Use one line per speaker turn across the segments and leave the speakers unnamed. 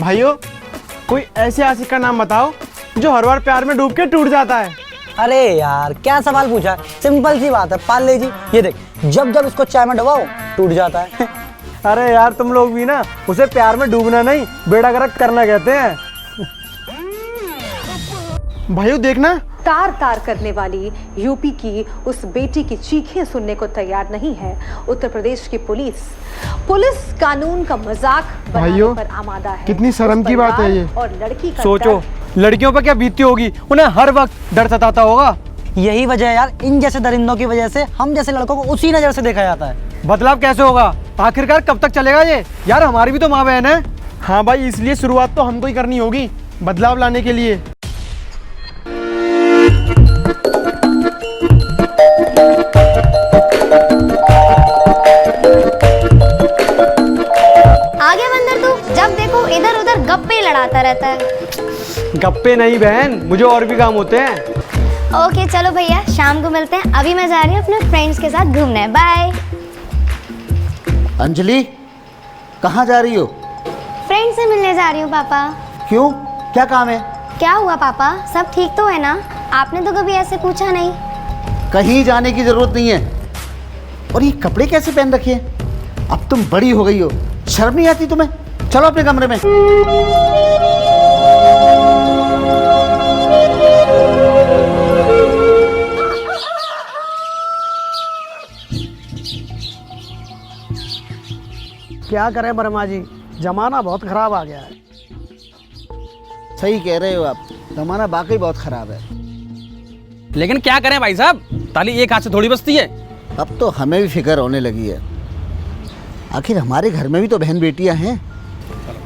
भाइयों, कोई ऐसे आशिक का नाम बताओ जो हर बार प्यार में डूब के टूट जाता है।
अरे यार क्या सवाल पूछा है, सिंपल सी बात है, पार्ले जी। ये देख, जब जब इसको चाय में डुबाओ टूट जाता है।
अरे यार तुम लोग भी ना उसे प्यार में डूबना नहीं बेड़ा गर्क करना कहते हैं। भाइयों देखना,
तार तार करने वाली यूपी की उस बेटी की चीखें सुनने को तैयार नहीं है उत्तर प्रदेश की पुलिस कानून का मजाक बनाने पर आमादा है।
कितनी शर्म की बात है ये।
और लड़की का
सोचो लड़कियों पर क्या बीतती होगी, उन्हें हर वक्त डर सताता होगा।
यही वजह है यार, इन जैसे दरिंदों की वजह से हम जैसे लड़कों को उसी नजर से देखा जाता है।
बदलाव कैसे होगा? आखिरकार कब तक चलेगा ये? यार हमारी भी तो माँ बहन है। हाँ भाई, इसलिए शुरुआत तो हमको ही करनी होगी बदलाव लाने के लिए।
आगे बंदर तू, जब देखो इधर उधर गप्पे लड़ाता रहता है।
गप्पे नहीं बहन, मुझे और भी काम होते हैं।
ओके चलो भैया, शाम को मिलते हैं। अभी मैं जा रही हूँ अपने फ्रेंड्स के साथ घूमने। बाय।
अंजलि, कहाँ जा रही हो?
फ्रेंड से मिलने जा रही हूँ पापा।
क्यों, क्या काम है?
क्या हुआ पापा, सब ठीक तो है ना? आपने तो कभी ऐसे पूछा नहीं।
कहीं जाने की जरूरत नहीं है। और ये कपड़े कैसे पहन रखे हैं? अब तुम बड़ी हो गई हो, शर्म नहीं आती तुम्हें? चलो अपने कमरे में।
क्या करें वर्मा जी, जमाना बहुत खराब आ गया है।
सही कह रहे हो आप, जमाना वाकई बहुत खराब है।
लेकिन क्या करें भाई साहब, ताली एक हाथ से थोड़ी बचती है।
अब तो हमें भी फिक्र होने लगी है। आखिर हमारे घर में भी तो बहन बेटियां हैं।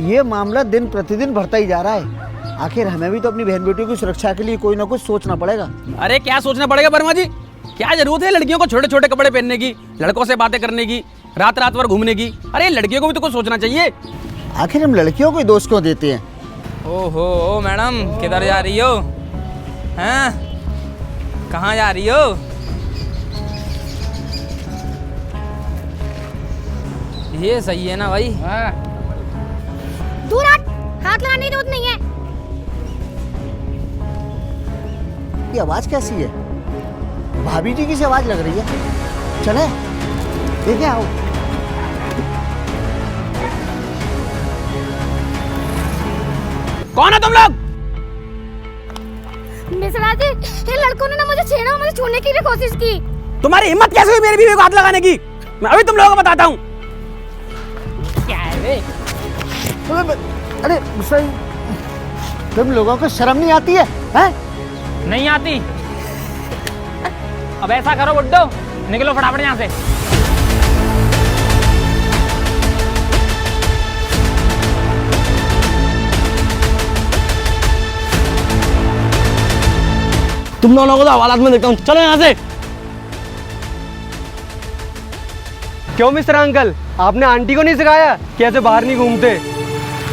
ये मामला दिन प्रतिदिन बढ़ता ही जा रहा है। आखिर हमें भी तो अपनी बहन बेटियों की सुरक्षा के लिए कोई ना कुछ सोचना पड़ेगा।
अरे क्या सोचना पड़ेगा वर्मा जी? क्या जरूरत है लड़कियों को छोटे छोटे कपड़े पहनने की, लड़कों से बातें करने की, रात रात भर घूमने की? अरे लड़कियों को भी तो कुछ सोचना चाहिए।
आखिर हम लड़कियों को दोष क्यों देते हैं?
ओहो मैडम, किधर जा रही हो? हैं? कहाँ जा रही हो? ये सही है ना भाई?
दूर हट, हाथ लगाने की जरूरत नहीं है।
ये आवाज कैसी है? भाभी जी की सी आवाज लग रही है। चले देखे आओ।
कौन है तुम लोग?
मिश्रा जी, इन लड़कों ने ना मुझे छेड़ा और मुझे छूने की भी कोशिश की।
तुम्हारी हिम्मत कैसे हुई मेरी बीवी को हाथ लगाने की? मैं अभी तुम लोगों को बताता हूँ। क्या है बे?
अरे सही, तुम लोगों को शर्म नहीं आती है?
नहीं आती? अब ऐसा करो बुड्ढो, निकलो फटाफट यहाँ से।
तुम दोनों को तो हवालात में देखता हूँ, चलो यहाँ से।
क्यों मिस्टर अंकल, आपने आंटी को नहीं सिखाया कि ऐसे बाहर नहीं घूमते?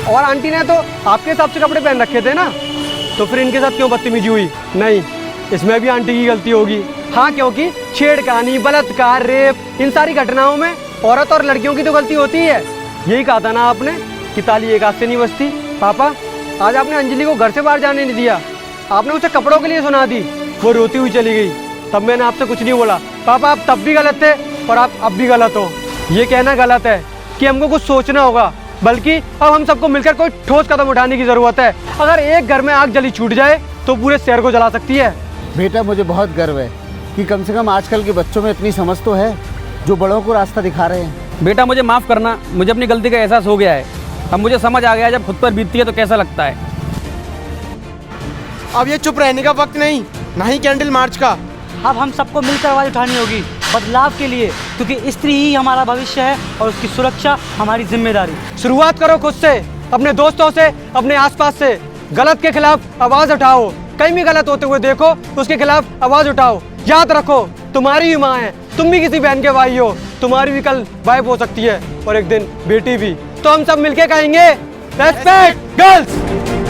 और आंटी ने तो आपके हिसाब से कपड़े पहन रखे थे ना, तो फिर इनके साथ क्यों बदतमीजी हुई? नहीं, इसमें भी आंटी की गलती होगी। हाँ, क्योंकि छेड़खानी, बलात्कार, रेप, इन सारी घटनाओं में औरत और लड़कियों की तो गलती होती है। यही कहा था ना आपने कि ताली एक हाथ से नहीं बजती। पापा, आज आपने अंजलि को घर से बाहर जाने नहीं दिया, आपने उसे कपड़ों के लिए सुना दी, वो रोती हुई चली गई। तब मैंने आपसे कुछ नहीं बोला। पापा, आप तब भी गलत थे और आप अब भी गलत हो। ये कहना गलत है कि हमको कुछ सोचना होगा, बल्कि अब हम सबको मिलकर कोई ठोस कदम उठाने की जरूरत है। अगर एक घर में आग जली छूट जाए तो पूरे शहर को जला सकती है।
बेटा, मुझे बहुत गर्व है कि कम से कम आजकल के बच्चों में इतनी समझ तो है जो बड़ों को रास्ता दिखा रहे हैं।
बेटा मुझे माफ करना, मुझे अपनी गलती का एहसास हो गया है। अब मुझे समझ आ गया जब खुद पर बीतती है तो कैसा लगता है।
अब ये चुप रहने का वक्त नहीं, ना ही कैंडल मार्च का।
अब हम सबको मिलकर आवाज उठानी होगी बदलाव के लिए, क्योंकि स्त्री ही हमारा भविष्य है और उसकी सुरक्षा हमारी जिम्मेदारी।
शुरुआत करो खुद से, अपने दोस्तों से, अपने आसपास से। गलत के खिलाफ आवाज उठाओ। कहीं भी गलत होते हुए देखो, उसके खिलाफ आवाज उठाओ। याद रखो, तुम्हारी भी माँ है, तुम भी किसी बहन के भाई हो, तुम्हारी भी कल वाइफ हो सकती है और एक दिन बेटी भी। तो हम सब मिलके कहेंगे, रेस्पेक्ट गर्ल्स।